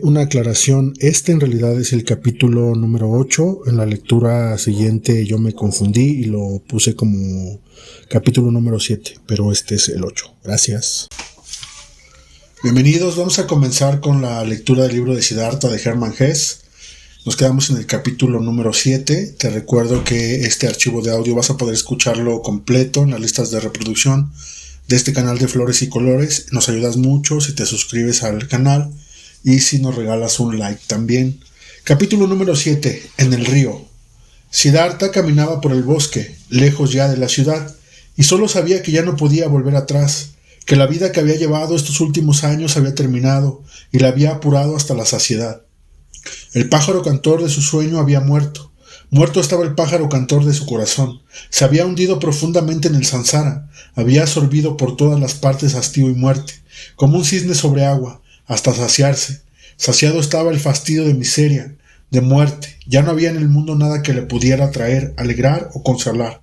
Una aclaración, este en realidad es el capítulo número 8. En la lectura siguiente yo me confundí y lo puse como capítulo número 7, pero este es el 8. Gracias. Bienvenidos, vamos a comenzar con la lectura del libro de Siddhartha de Hermann Hesse. Nos quedamos en el capítulo número 7. Te recuerdo que este archivo de audio vas a poder escucharlo completo en las listas de reproducción de este canal de Flores y Colores. Nos ayudas mucho si te suscribes al canal y si nos regalas un like también. Capítulo número 7. En el río. Siddhartha caminaba por el bosque, lejos ya de la ciudad, y solo sabía que ya no podía volver atrás, que la vida que había llevado estos últimos años había terminado y la había apurado hasta la saciedad. El pájaro cantor de su sueño había muerto. Muerto estaba el pájaro cantor de su corazón. Se había hundido profundamente en el samsara, había absorbido por todas las partes hastío y muerte, como un cisne sobre agua, hasta saciarse. Saciado estaba el fastidio de miseria, de muerte. Ya no había en el mundo nada que le pudiera atraer, alegrar o consolar.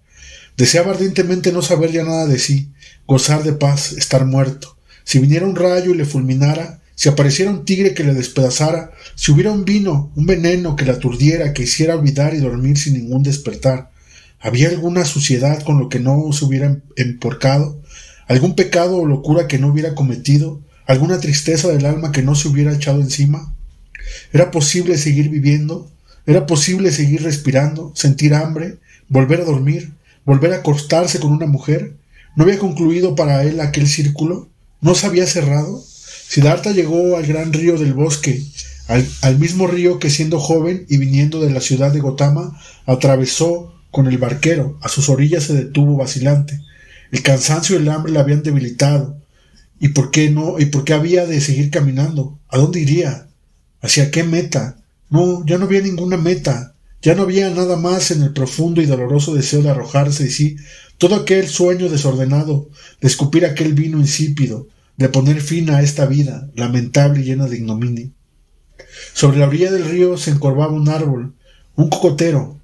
Deseaba ardientemente no saber ya nada de sí, gozar de paz, estar muerto. Si viniera un rayo y le fulminara, si apareciera un tigre que le despedazara, si hubiera un vino, un veneno que le aturdiera, que hiciera olvidar y dormir sin ningún despertar. ¿Había alguna suciedad con lo que no se hubiera emporcado? ¿Algún pecado o locura que no hubiera cometido? ¿Alguna tristeza del alma que no se hubiera echado encima? ¿Era posible seguir viviendo? ¿Era posible seguir respirando, sentir hambre, volver a dormir, volver a acostarse con una mujer? ¿No había concluido para él aquel círculo? ¿No se había cerrado? Siddhartha llegó al gran río del bosque, al mismo río que siendo joven y viniendo de la ciudad de Gotama, atravesó con el barquero. A sus orillas se detuvo vacilante. El cansancio y el hambre le habían debilitado. ¿Y por qué no? ¿Y por qué había de seguir caminando? ¿A dónde iría? ¿Hacia qué meta? No, ya no había ninguna meta. Ya no había nada más en el profundo y doloroso deseo de arrojarse de sí todo aquel sueño desordenado, de escupir aquel vino insípido, de poner fin a esta vida, lamentable y llena de ignominia. Sobre la orilla del río se encorvaba un árbol, un cocotero,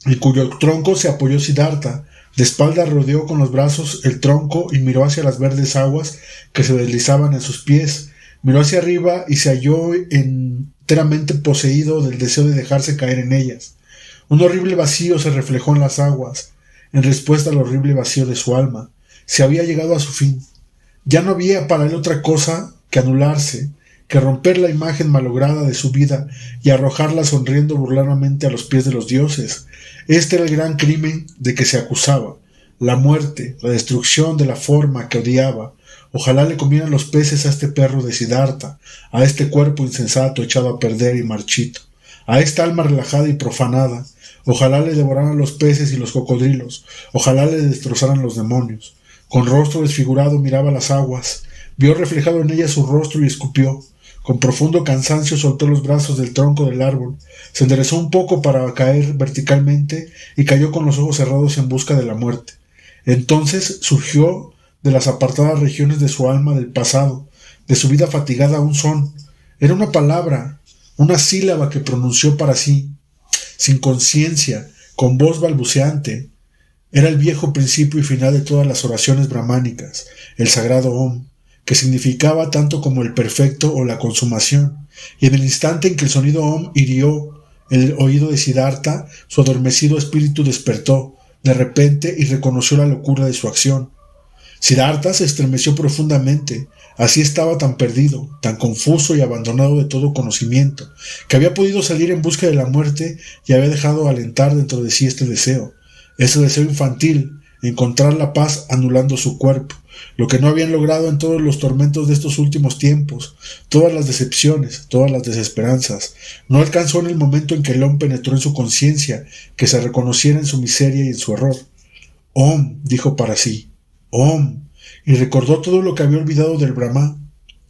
en cuyo tronco se apoyó Siddhartha. De espalda rodeó con los brazos el tronco y miró hacia las verdes aguas que se deslizaban a sus pies. Miró hacia arriba y se halló enteramente poseído del deseo de dejarse caer en ellas. Un horrible vacío se reflejó en las aguas, en respuesta al horrible vacío de su alma. Se había llegado a su fin. Ya no había para él otra cosa que anularse, que romper la imagen malograda de su vida y arrojarla sonriendo burlonamente a los pies de los dioses. Este era el gran crimen de que se acusaba, la muerte, la destrucción de la forma que odiaba. Ojalá le comieran los peces a este perro de Siddhartha, a este cuerpo insensato echado a perder y marchito, a esta alma relajada y profanada. Ojalá le devoraran los peces y los cocodrilos, ojalá le destrozaran los demonios. Con rostro desfigurado miraba las aguas, vio reflejado en ellas su rostro y escupió. Con profundo cansancio soltó los brazos del tronco del árbol, se enderezó un poco para caer verticalmente y cayó con los ojos cerrados en busca de la muerte. Entonces surgió de las apartadas regiones de su alma del pasado, de su vida fatigada, un son. Era una palabra, una sílaba que pronunció para sí, sin conciencia, con voz balbuceante. Era el viejo principio y final de todas las oraciones brahmánicas, el sagrado Om, que significaba tanto como el perfecto o la consumación, y en el instante en que el sonido Om hirió el oído de Siddhartha, su adormecido espíritu despertó de repente y reconoció la locura de su acción. Siddhartha se estremeció profundamente. Así estaba tan perdido, tan confuso y abandonado de todo conocimiento, que había podido salir en busca de la muerte y había dejado alentar dentro de sí este deseo, ese deseo infantil, encontrar la paz anulando su cuerpo, lo que no habían logrado en todos los tormentos de estos últimos tiempos, todas las decepciones, todas las desesperanzas. No alcanzó en el momento en que el Om penetró en su conciencia, que se reconociera en su miseria y en su error. Om, dijo para sí, Om, y recordó todo lo que había olvidado del Brahma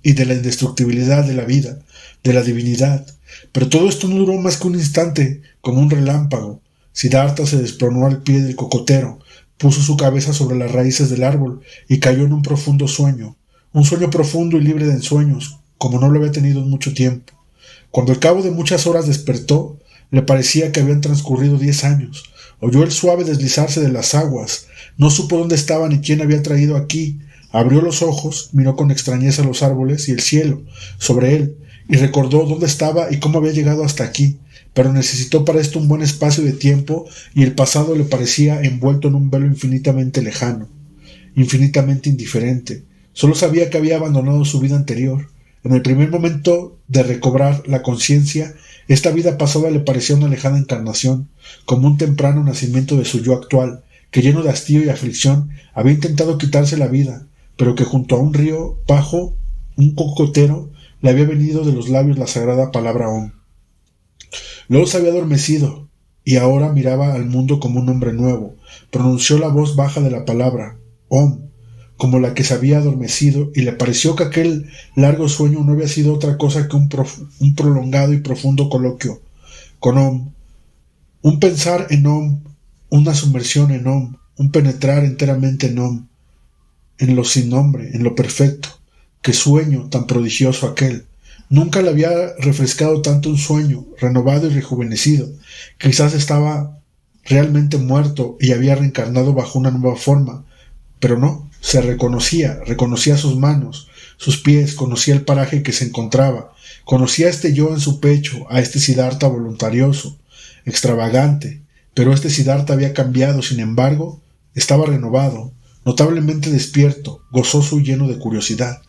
y de la indestructibilidad de la vida, de la divinidad. Pero todo esto no duró más que un instante, como un relámpago. Siddhartha se desplomó al pie del cocotero, puso su cabeza sobre las raíces del árbol y cayó en un profundo sueño, un sueño profundo y libre de ensueños, como no lo había tenido en mucho tiempo. Cuando al cabo de muchas horas despertó, le parecía que habían transcurrido 10 años. Oyó el suave deslizarse de las aguas, no supo dónde estaba ni quién había traído aquí. Abrió los ojos, miró con extrañeza los árboles y el cielo sobre él, y recordó dónde estaba y cómo había llegado hasta aquí, pero necesitó para esto un buen espacio de tiempo y el pasado le parecía envuelto en un velo infinitamente lejano, infinitamente indiferente. Solo sabía que había abandonado su vida anterior. En el primer momento de recobrar la conciencia, esta vida pasada le parecía una lejana encarnación, como un temprano nacimiento de su yo actual, que lleno de hastío y aflicción había intentado quitarse la vida, pero que junto a un río bajo un cocotero le había venido de los labios la sagrada palabra Om. Luego se había adormecido y ahora miraba al mundo como un hombre nuevo. Pronunció la voz baja de la palabra Om, como la que se había adormecido, y le pareció que aquel largo sueño no había sido otra cosa que un prolongado y profundo coloquio con Om, un pensar en Om, una sumersión en Om, un penetrar enteramente en Om, en lo sin nombre, en lo perfecto. ¡Qué sueño tan prodigioso aquel! Nunca le había refrescado tanto un sueño, renovado y rejuvenecido. Quizás estaba realmente muerto y había reencarnado bajo una nueva forma, pero no, se reconocía sus manos, sus pies, conocía el paraje que se encontraba, conocía a este yo en su pecho, a este Siddhartha voluntarioso, extravagante, pero este Siddhartha había cambiado, sin embargo, estaba renovado, notablemente despierto, gozoso y lleno de curiosidad.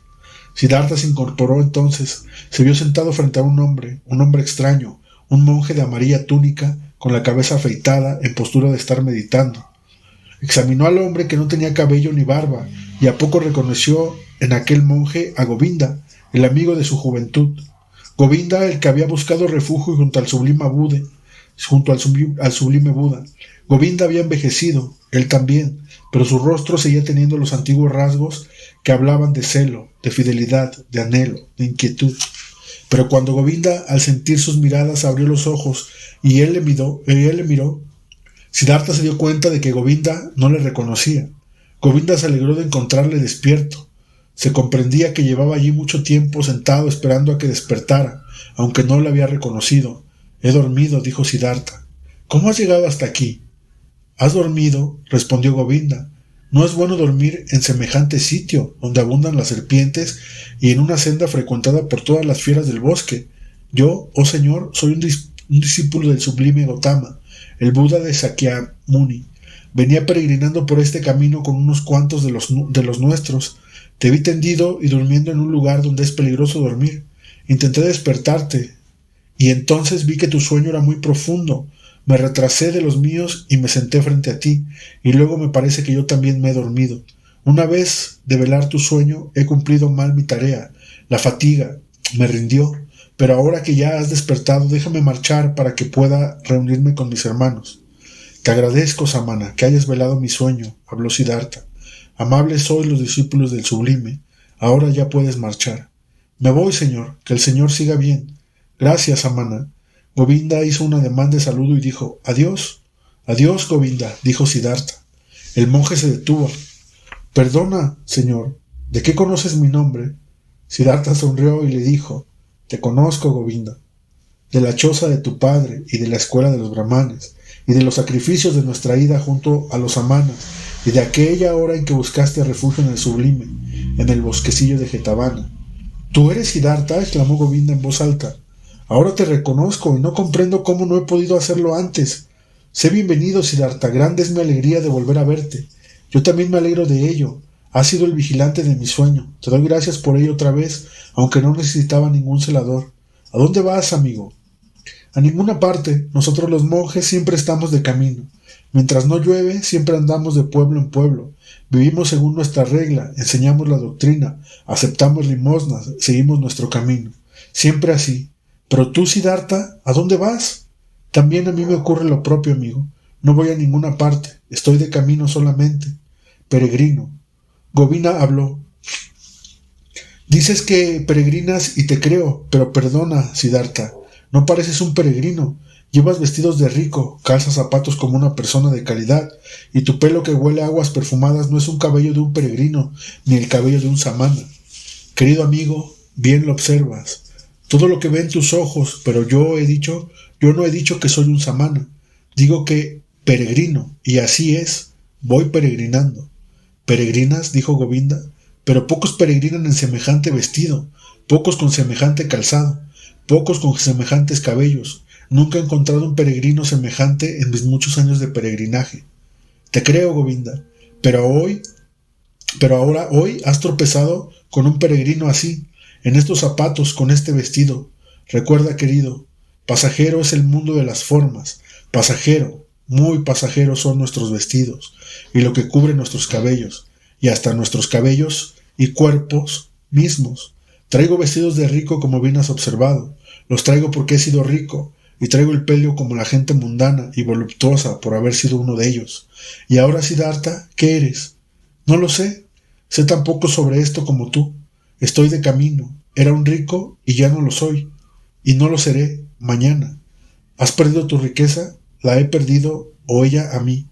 Siddhartha se incorporó entonces, se vio sentado frente a un hombre extraño, un monje de amarilla túnica, con la cabeza afeitada, en postura de estar meditando. Examinó al hombre que no tenía cabello ni barba, y a poco reconoció en aquel monje a Govinda, el amigo de su juventud. Govinda, el que había buscado refugio junto al sublime Buda. Govinda había envejecido, él también, pero su rostro seguía teniendo los antiguos rasgos que hablaban de celo, de fidelidad, de anhelo, de inquietud. Pero cuando Govinda, al sentir sus miradas, abrió los ojos y él le miró, Siddhartha se dio cuenta de que Govinda no le reconocía. Govinda se alegró de encontrarle despierto. Se comprendía que llevaba allí mucho tiempo sentado esperando a que despertara, aunque no le había reconocido. He dormido, dijo Siddhartha. ¿Cómo has llegado hasta aquí? ¿Has dormido?, respondió Govinda. No es bueno dormir en semejante sitio, donde abundan las serpientes, y en una senda frecuentada por todas las fieras del bosque. Yo, oh señor, soy un discípulo del sublime Gotama, el Buda de Sakyamuni. Venía peregrinando por este camino con unos cuantos de los nuestros. Te vi tendido y durmiendo en un lugar donde es peligroso dormir. Intenté despertarte, y entonces vi que tu sueño era muy profundo. Me retrasé de los míos y me senté frente a ti, y luego me parece que yo también me he dormido. Una vez de velar tu sueño, he cumplido mal mi tarea. La fatiga me rindió, pero ahora que ya has despertado, déjame marchar para que pueda reunirme con mis hermanos. Te agradezco, Samana, que hayas velado mi sueño, habló Siddhartha. Amables sois los discípulos del sublime. Ahora ya puedes marchar. Me voy, señor, que el señor siga bien. Gracias, Samana. Govinda hizo un ademán de saludo y dijo, adiós. Adiós, Govinda, dijo Siddhartha. El monje se detuvo. Perdona, señor, ¿de qué conoces mi nombre? Siddhartha sonrió y le dijo, te conozco, Govinda, de la choza de tu padre y de la escuela de los brahmanes, y de los sacrificios de nuestra ida junto a los samanas, y de aquella hora en que buscaste refugio en el sublime, en el bosquecillo de Jetavana. ¿Tú eres Siddhartha?, exclamó Govinda en voz alta. Ahora te reconozco y no comprendo cómo no he podido hacerlo antes. Sé bienvenido, Siddhartha, grande es mi alegría de volver a verte. Yo también me alegro de ello. Has sido el vigilante de mi sueño. Te doy gracias por ello otra vez, aunque no necesitaba ningún celador. ¿A dónde vas, amigo? A ninguna parte. Nosotros los monjes siempre estamos de camino. Mientras no llueve, siempre andamos de pueblo en pueblo. Vivimos según nuestra regla, enseñamos la doctrina, aceptamos limosnas, seguimos nuestro camino. Siempre así. Pero tú, Siddhartha, ¿a dónde vas? También a mí me ocurre lo propio, amigo. No voy a ninguna parte. Estoy de camino solamente. Peregrino. Govinda habló. Dices que peregrinas y te creo, pero perdona, Siddhartha. No pareces un peregrino. Llevas vestidos de rico, calzas zapatos como una persona de calidad, y tu pelo que huele a aguas perfumadas no es un cabello de un peregrino, ni el cabello de un samana. Querido amigo, bien lo observas. Todo lo que ven tus ojos, pero yo no he dicho que soy un samana. Digo que peregrino, y así es, voy peregrinando. ¿Peregrinas?, dijo Govinda. pero pocos peregrinan en semejante vestido, pocos con semejante calzado, pocos con semejantes cabellos. Nunca he encontrado un peregrino semejante en mis muchos años de peregrinaje. Te creo, Govinda, pero ahora hoy has tropezado con un peregrino así, en estos zapatos, con este vestido. Recuerda, querido, pasajero es el mundo de las formas, pasajero, muy pasajeros son nuestros vestidos, y lo que cubre nuestros cabellos, y hasta nuestros cabellos y cuerpos mismos. Traigo vestidos de rico, como bien has observado, los traigo porque he sido rico, y traigo el pelo como la gente mundana y voluptuosa por haber sido uno de ellos. Y ahora, Siddhartha, ¿qué eres? No lo sé. Sé tan poco sobre esto como tú. Estoy de camino. Era un rico y ya no lo soy. Y no lo seré mañana. ¿Has perdido tu riqueza? La he perdido o ella a mí.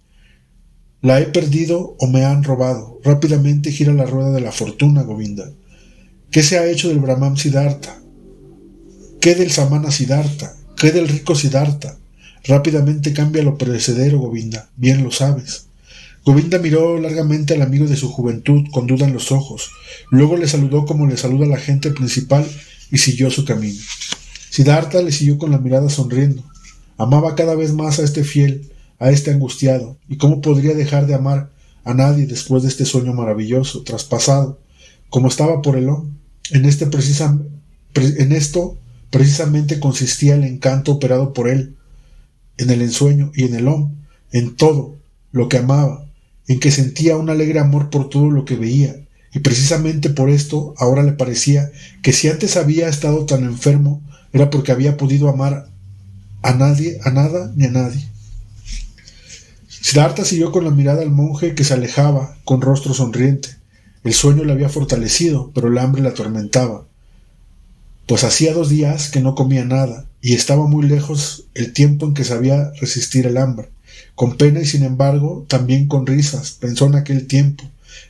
La he perdido o me han robado. Rápidamente gira la rueda de la fortuna, Govinda. ¿Qué se ha hecho del Brahman Siddhartha? ¿Qué del Samana Siddhartha? ¿Qué del rico Siddhartha? Rápidamente cambia lo perecedero, Govinda. Bien lo sabes. Govinda miró largamente al amigo de su juventud con duda en los ojos. Luego le saludó como le saluda la gente principal y siguió su camino. Siddhartha le siguió con la mirada sonriendo. Amaba cada vez más a este fiel, a este angustiado, y cómo podría dejar de amar a nadie después de este sueño maravilloso, traspasado, como estaba por Elón. En esto precisamente consistía el encanto operado por él, en el ensueño y en el Om, en todo lo que amaba, en que sentía un alegre amor por todo lo que veía, y precisamente por esto ahora le parecía que si antes había estado tan enfermo era porque había podido amar a nadie, a nada ni a nadie. Siddhartha siguió con la mirada al monje que se alejaba con rostro sonriente. El sueño le había fortalecido, pero el hambre le atormentaba, pues hacía 2 días que no comía nada, y estaba muy lejos el tiempo en que sabía resistir el hambre. Con pena y sin embargo, también con risas, pensó en aquel tiempo.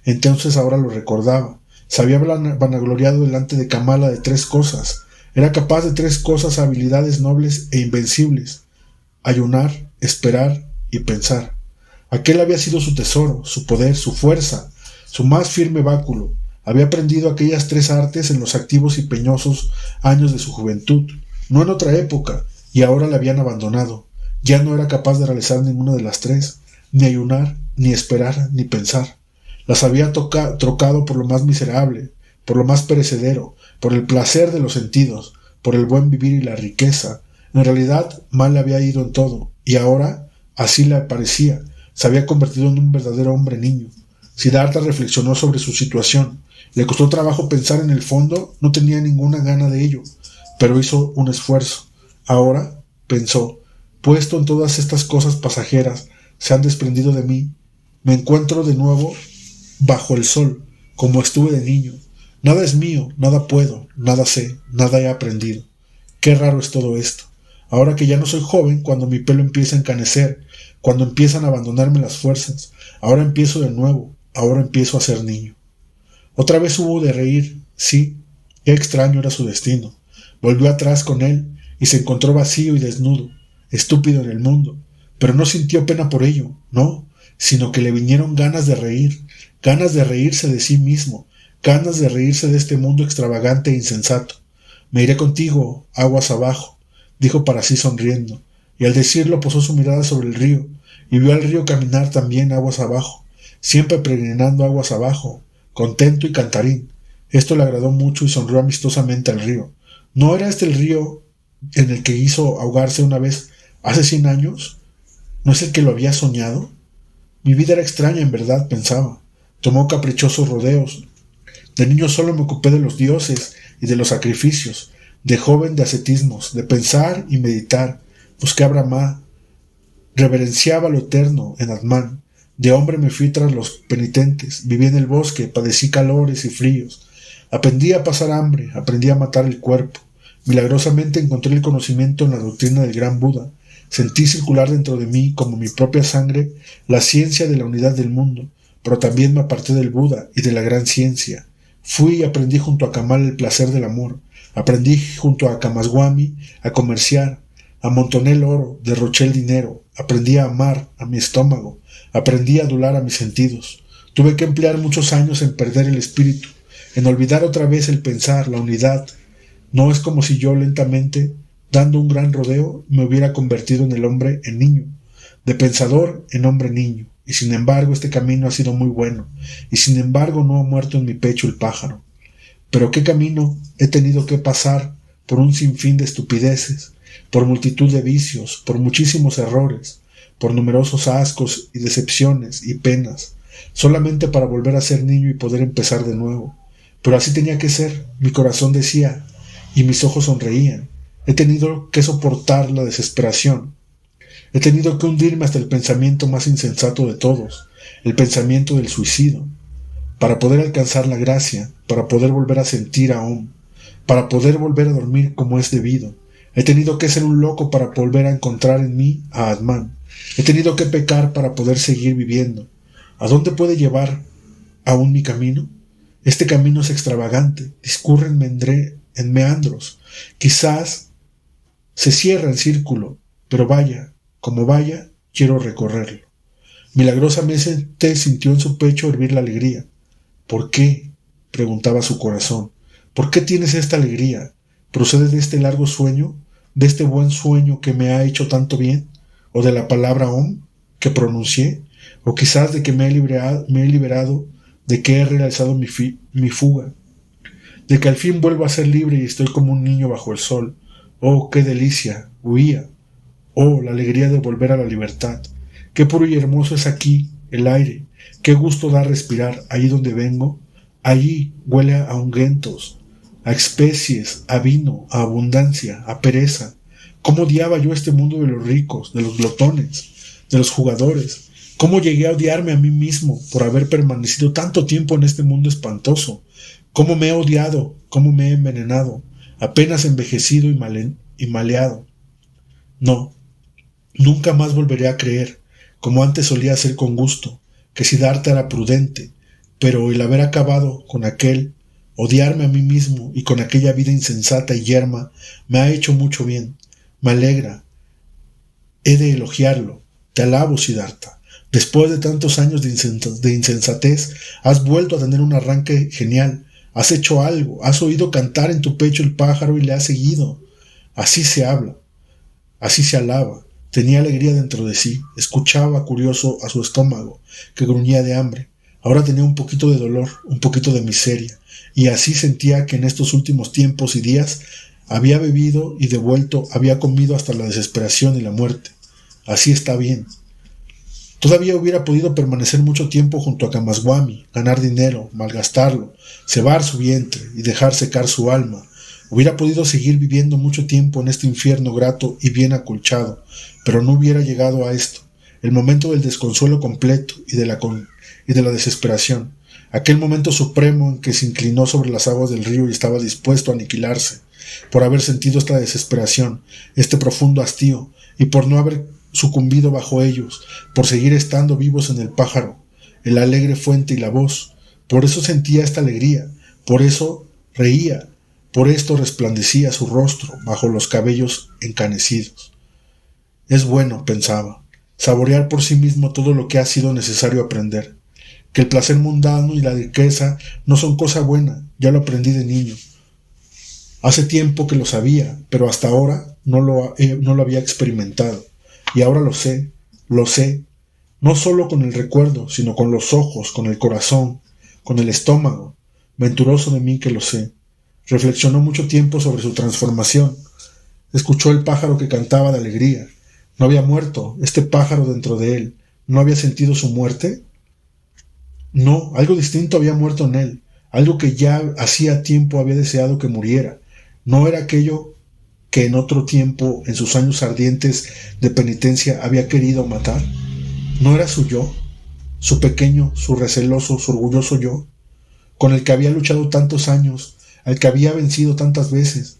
Entonces ahora lo recordaba. Se había vanagloriado delante de Kamala de 3 cosas. Era capaz de 3 cosas, habilidades nobles e invencibles: ayunar, esperar y pensar. Aquel había sido su tesoro, su poder, su fuerza, su más firme báculo. Había aprendido aquellas 3 artes en los activos y peñosos años de su juventud, no en otra época, y ahora la habían abandonado. Ya no era capaz de realizar ninguna de las 3, ni ayunar, ni esperar, ni pensar. Las había trocado por lo más miserable, por lo más perecedero, por el placer de los sentidos, por el buen vivir y la riqueza. En realidad, mal le había ido en todo, y ahora, así le parecía, se había convertido en un verdadero hombre niño. Siddhartha reflexionó sobre su situación. Le costó trabajo pensar en el fondo, no tenía ninguna gana de ello, pero hizo un esfuerzo. Ahora, pensó, puesto en todas estas cosas pasajeras se han desprendido de mí, me encuentro de nuevo bajo el sol, como estuve de niño. Nada es mío, nada puedo, nada sé, nada he aprendido. Qué raro es todo esto. Ahora que ya no soy joven, cuando mi pelo empieza a encanecer, cuando empiezan a abandonarme las fuerzas, ahora empiezo de nuevo, ahora empiezo a ser niño. Otra vez hubo de reír, sí, qué extraño era su destino. Volvió atrás con él y se encontró vacío y desnudo, estúpido en el mundo, pero no sintió pena por ello, no, sino que le vinieron ganas de reír, ganas de reírse de sí mismo, ganas de reírse de este mundo extravagante e insensato. Me iré contigo, aguas abajo, dijo para sí sonriendo, y al decirlo posó su mirada sobre el río, y vio al río caminar también aguas abajo, siempre peregrinando aguas abajo, contento y cantarín. Esto le agradó mucho y sonrió amistosamente al río. ¿No era este el río en el que hizo ahogarse una vez hace 100 años? ¿No es el que lo había soñado? Mi vida era extraña en verdad, pensaba. Tomó caprichosos rodeos. De niño solo me ocupé de los dioses y de los sacrificios. De joven de ascetismos, de pensar y meditar. Busqué a Brahma. Reverenciaba lo eterno en Atman. De hombre me fui tras los penitentes, viví en el bosque, padecí calores y fríos, aprendí a pasar hambre, aprendí a matar el cuerpo. Milagrosamente encontré el conocimiento en la doctrina del gran Buda. Sentí circular dentro de mí, como mi propia sangre, la ciencia de la unidad del mundo, pero también me aparté del Buda y de la gran ciencia. Fui y aprendí junto a Kamala el placer del amor, aprendí junto a Kamaswami a comerciar, amontoné el oro, derroché el dinero, aprendí a amar a mi estómago, aprendí a adular a mis sentidos. Tuve que emplear muchos años en perder el espíritu, en olvidar otra vez el pensar, la unidad. No es como si yo lentamente, dando un gran rodeo, me hubiera convertido en el hombre en niño, de pensador en hombre niño. Y sin embargo este camino ha sido muy bueno, y sin embargo no ha muerto en mi pecho el pájaro. Pero qué camino he tenido que pasar por un sinfín de estupideces, por multitud de vicios, por muchísimos errores, por numerosos ascos y decepciones y penas, solamente para volver a ser niño y poder empezar de nuevo. Pero así tenía que ser, mi corazón decía, y mis ojos sonreían. He tenido que soportar la desesperación. He tenido que hundirme hasta el pensamiento más insensato de todos, el pensamiento del suicidio, para poder alcanzar la gracia, para poder volver a sentir aún, para poder volver a dormir como es debido. He tenido que ser un loco para volver a encontrar en mí a Atman. He tenido que pecar para poder seguir viviendo. ¿A dónde puede llevar aún mi camino? Este camino es extravagante, discurre en meandros. Quizás se cierra en círculo, pero vaya, como vaya, quiero recorrerlo. Milagrosamente sintió en su pecho hervir la alegría. ¿Por qué?, preguntaba su corazón. ¿Por qué tienes esta alegría? ¿Procede de este largo sueño? ¿De este buen sueño que me ha hecho tanto bien? ¿O de la palabra Om que pronuncié? ¿O quizás de que me he liberado, de que he realizado mi fuga? ¿De que al fin vuelvo a ser libre y estoy como un niño bajo el sol? ¡Oh, qué delicia! Huía. ¡Oh, la alegría de volver a la libertad! ¡Qué puro y hermoso es aquí el aire! ¡Qué gusto da respirar allí donde vengo! Allí huele a ungüentos, a especies, a vino, a abundancia, a pereza. ¿Cómo odiaba yo este mundo de los ricos, de los glotones, de los jugadores? ¿Cómo llegué a odiarme a mí mismo por haber permanecido tanto tiempo en este mundo espantoso? ¿Cómo me he odiado? ¿Cómo me he envenenado? Apenas envejecido y maleado. No, nunca más volveré a creer, como antes solía hacer con gusto, que Siddhartha era prudente, pero el haber acabado con odiarme a mí mismo y con aquella vida insensata y yerma, me ha hecho mucho bien. Me alegra. He de elogiarlo. Te alabo, Siddhartha. Después de tantos años de insensatez, has vuelto a tener un arranque genial. Has hecho algo. Has oído cantar en tu pecho el pájaro y le has seguido. Así se habla. Así se alaba. Tenía alegría dentro de sí. Escuchaba curioso a su estómago, que gruñía de hambre. Ahora tenía un poquito de dolor, un poquito de miseria. Y así sentía que en estos últimos tiempos y días había bebido y devuelto, había comido hasta la desesperación y la muerte. Así está bien. Todavía hubiera podido permanecer mucho tiempo junto a Kamaswami, ganar dinero, malgastarlo, cebar su vientre y dejar secar su alma. Hubiera podido seguir viviendo mucho tiempo en este infierno grato y bien acolchado, pero no hubiera llegado a esto, el momento del desconsuelo completo y de la desesperación, aquel momento supremo en que se inclinó sobre las aguas del río y estaba dispuesto a aniquilarse, por haber sentido esta desesperación, este profundo hastío, y por no haber sucumbido bajo ellos, por seguir estando vivos en el pájaro, el alegre fuente y la voz. Por eso sentía esta alegría, por eso reía, por esto resplandecía su rostro bajo los cabellos encanecidos. Es bueno, pensaba, saborear por sí mismo todo lo que ha sido necesario aprender, que el placer mundano y la riqueza no son cosa buena, ya lo aprendí de niño. Hace tiempo que lo sabía, pero hasta ahora no lo había experimentado. Y ahora lo sé, no solo con el recuerdo, sino con los ojos, con el corazón, con el estómago. Venturoso de mí que lo sé. Reflexionó mucho tiempo sobre su transformación. Escuchó el pájaro que cantaba de alegría. No había muerto, este pájaro dentro de él. ¿No había sentido su muerte? No, algo distinto había muerto en él, algo que ya hacía tiempo había deseado que muriera. No era aquello que en otro tiempo, en sus años ardientes de penitencia, había querido matar. ¿No era su yo? Su pequeño, su receloso, su orgulloso yo, con el que había luchado tantos años, al que había vencido tantas veces,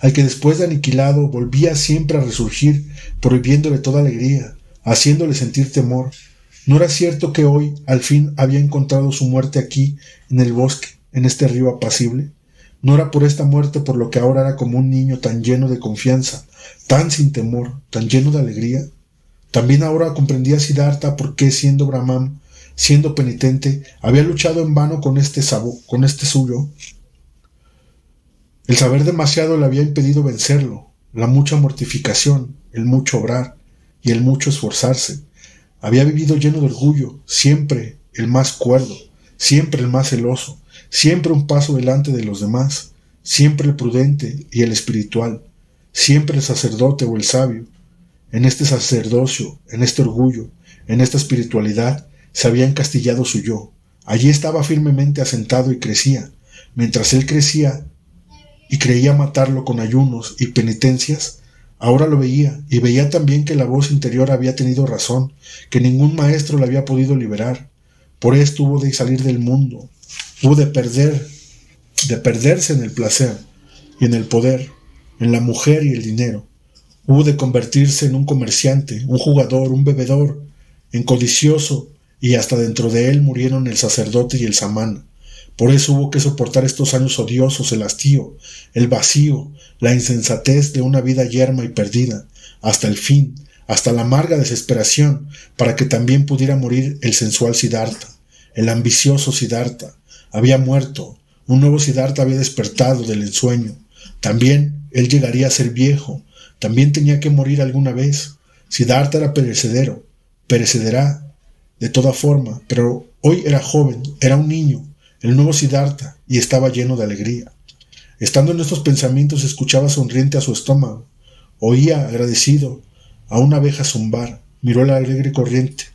al que después de aniquilado volvía siempre a resurgir, prohibiéndole toda alegría, haciéndole sentir temor. ¿No era cierto que hoy, al fin, había encontrado su muerte aquí, en el bosque, en este río apacible? ¿No era por esta muerte por lo que ahora era como un niño tan lleno de confianza, tan sin temor, tan lleno de alegría? También ahora comprendía Siddhartha por qué, siendo Brahman, siendo penitente, había luchado en vano con este suyo. El saber demasiado le había impedido vencerlo, la mucha mortificación, el mucho obrar y el mucho esforzarse. Había vivido lleno de orgullo, siempre el más cuerdo, siempre el más celoso, siempre un paso delante de los demás, siempre el prudente y el espiritual, siempre el sacerdote o el sabio. En este sacerdocio, en este orgullo, en esta espiritualidad, se había encastillado su yo. Allí estaba firmemente asentado y crecía. Mientras él crecía y creía matarlo con ayunos y penitencias, ahora lo veía, y veía también que la voz interior había tenido razón, que ningún maestro le había podido liberar. Por esto hubo de salir del mundo, hubo de perderse en el placer y en el poder, en la mujer y el dinero. Hubo de convertirse en un comerciante, un jugador, un bebedor, en codicioso, y hasta dentro de él murieron el sacerdote y el samán. Por eso hubo que soportar estos años odiosos, el hastío, el vacío, la insensatez de una vida yerma y perdida, hasta el fin, hasta la amarga desesperación, para que también pudiera morir el sensual Siddhartha, el ambicioso Siddhartha. Había muerto, un nuevo Siddhartha había despertado del ensueño. También él llegaría a ser viejo, también tenía que morir alguna vez. Siddhartha era perecedero, perecerá de toda forma, pero hoy era joven, era un niño, el nuevo Siddhartha, y estaba lleno de alegría. Estando en estos pensamientos, escuchaba sonriente a su estómago, oía agradecido a una abeja zumbar, miró la alegre corriente.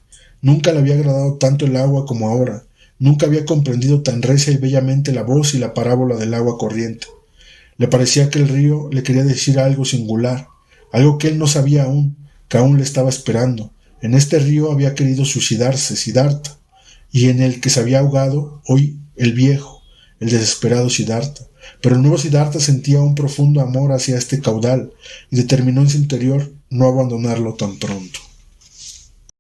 Nunca le había agradado tanto el agua como ahora, nunca había comprendido tan recia y bellamente la voz y la parábola del agua corriente. Le parecía que el río le quería decir algo singular, algo que él no sabía aún, que aún le estaba esperando. En este río había querido suicidarse Siddhartha, y en el que se había ahogado hoy el viejo, el desesperado Siddhartha. Pero el nuevo Siddhartha sentía un profundo amor hacia este caudal y determinó en su interior no abandonarlo tan pronto.